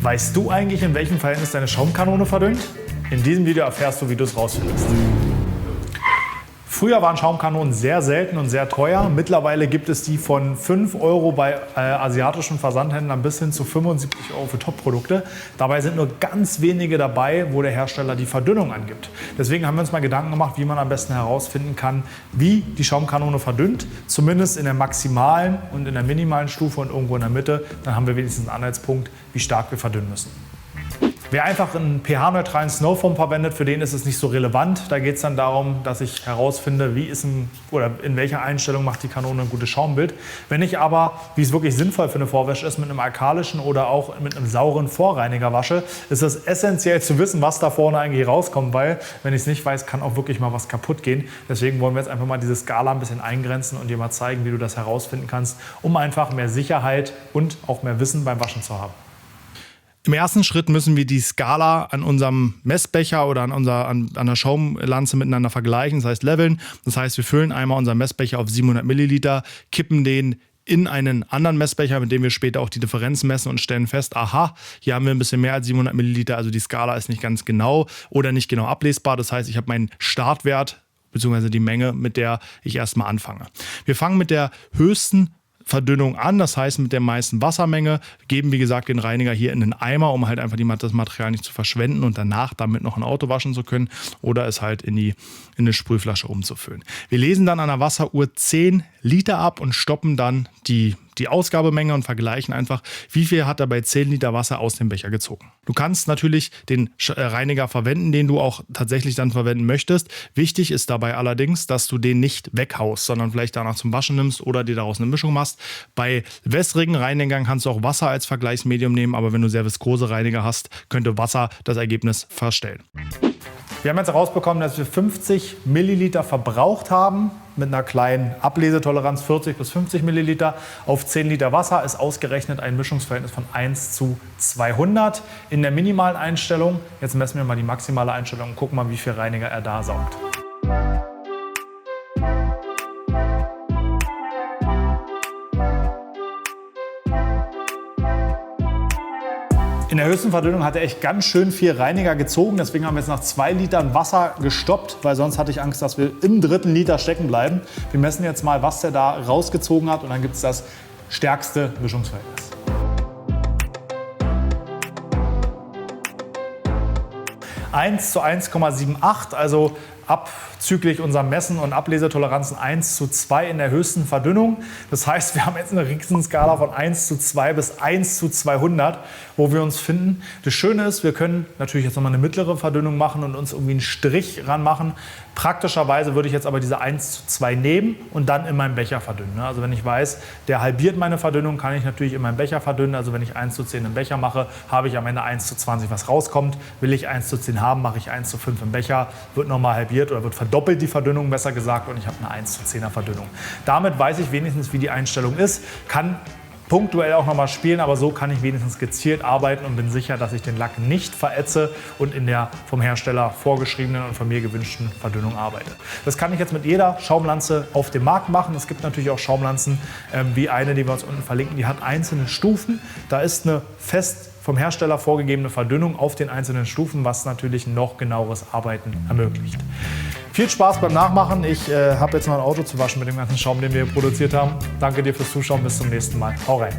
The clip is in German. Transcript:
Weißt du eigentlich, in welchem Verhältnis deine Schaumkanone verdünnt? In diesem Video erfährst du, wie du es rausfindest. Früher waren Schaumkanonen sehr selten und sehr teuer. Mittlerweile gibt es die von 5 € bei asiatischen Versandhändlern bis hin zu 75 € für Top-Produkte. Dabei sind nur ganz wenige dabei, wo der Hersteller die Verdünnung angibt. Deswegen haben wir uns mal Gedanken gemacht, wie man am besten herausfinden kann, wie die Schaumkanone verdünnt. Zumindest in der maximalen und in der minimalen Stufe und irgendwo in der Mitte. Dann haben wir wenigstens einen Anhaltspunkt, wie stark wir verdünnen müssen. Wer einfach einen pH-neutralen Snowfoam verwendet, für den ist es nicht so relevant. Da geht es dann darum, dass ich herausfinde, in welcher Einstellung macht die Kanone ein gutes Schaumbild. Wenn ich aber, wie es wirklich sinnvoll für eine Vorwäsche ist, mit einem alkalischen oder auch mit einem sauren Vorreiniger wasche, ist es essentiell zu wissen, was da vorne eigentlich rauskommt, weil wenn ich es nicht weiß, kann auch wirklich mal was kaputt gehen. Deswegen wollen wir jetzt einfach mal diese Skala ein bisschen eingrenzen und dir mal zeigen, wie du das herausfinden kannst, um einfach mehr Sicherheit und auch mehr Wissen beim Waschen zu haben. Im ersten Schritt müssen wir die Skala an unserem Messbecher oder an der Schaumlanze miteinander vergleichen, das heißt leveln. Das heißt, wir füllen einmal unseren Messbecher auf 700 Milliliter, kippen den in einen anderen Messbecher, mit dem wir später auch die Differenz messen und stellen fest, aha, hier haben wir ein bisschen mehr als 700 Milliliter, also die Skala ist nicht ganz genau oder nicht genau ablesbar. Das heißt, ich habe meinen Startwert bzw. die Menge, mit der ich erstmal anfange. Wir fangen mit der höchsten Verdünnung an, das heißt mit der meisten Wassermenge, geben wie gesagt den Reiniger hier in den Eimer, um halt einfach das Material nicht zu verschwenden und danach damit noch ein Auto waschen zu können oder es halt in eine Sprühflasche umzufüllen. Wir lesen dann an der Wasseruhr 10 Liter ab und stoppen dann die Ausgabemenge und vergleichen einfach, wie viel hat er bei 10 Liter Wasser aus dem Becher gezogen. Du kannst natürlich den Reiniger verwenden, den du auch tatsächlich dann verwenden möchtest. Wichtig ist dabei allerdings, dass du den nicht weghaust, sondern vielleicht danach zum Waschen nimmst oder dir daraus eine Mischung machst. Bei wässrigen Reinigern kannst du auch Wasser als Vergleichsmedium nehmen, aber wenn du sehr viskose Reiniger hast, könnte Wasser das Ergebnis verstellen. Wir haben jetzt herausbekommen, dass wir 50 Milliliter verbraucht haben mit einer kleinen Ablesetoleranz 40 bis 50 Milliliter auf 10 Liter Wasser ist ausgerechnet ein Mischungsverhältnis von 1:200 in der minimalen Einstellung. Jetzt messen wir mal die maximale Einstellung und gucken mal, wie viel Reiniger er da saugt. In der höchsten Verdünnung hat er echt ganz schön viel Reiniger gezogen. Deswegen haben wir jetzt nach 2 Litern Wasser gestoppt, weil sonst hatte ich Angst, dass wir im dritten Liter stecken bleiben. Wir messen jetzt mal, was der da rausgezogen hat und dann gibt es das stärkste Mischungsverhältnis. (1 zu 1,78, also abzüglich unserem Messen und Ablesetoleranzen 1:2 in der höchsten Verdünnung. Das heißt, wir haben jetzt eine Riesenskala von 1:2 bis 1:200, wo wir uns finden. Das Schöne ist, wir können natürlich jetzt nochmal eine mittlere Verdünnung machen und uns irgendwie einen Strich ranmachen. Praktischerweise würde ich jetzt aber diese 1:2 nehmen und dann in meinem Becher verdünnen. Also wenn ich weiß, der halbiert meine Verdünnung, kann ich natürlich in meinem Becher verdünnen. Also wenn ich 1:10 im Becher mache, habe ich am Ende 1:20, was rauskommt. Will ich 1:10 haben, mache ich 1:5 im Becher, wird nochmal halbiert oder wird verdoppelt die Verdünnung, besser gesagt, und ich habe eine 1:10er Verdünnung. Damit weiß ich wenigstens, wie die Einstellung ist, kann punktuell auch nochmal spielen, aber so kann ich wenigstens gezielt arbeiten und bin sicher, dass ich den Lack nicht verätze und in der vom Hersteller vorgeschriebenen und von mir gewünschten Verdünnung arbeite. Das kann ich jetzt mit jeder Schaumlanze auf dem Markt machen. Es gibt natürlich auch Schaumlanzen wie eine, die wir uns unten verlinken, die hat einzelne Stufen. Da ist eine fest vom Hersteller vorgegebene Verdünnung auf den einzelnen Stufen, was natürlich noch genaueres Arbeiten ermöglicht. Viel Spaß beim Nachmachen. Ich habe jetzt noch ein Auto zu waschen mit dem ganzen Schaum, den wir hier produziert haben. Danke dir fürs Zuschauen. Bis zum nächsten Mal. Hau rein.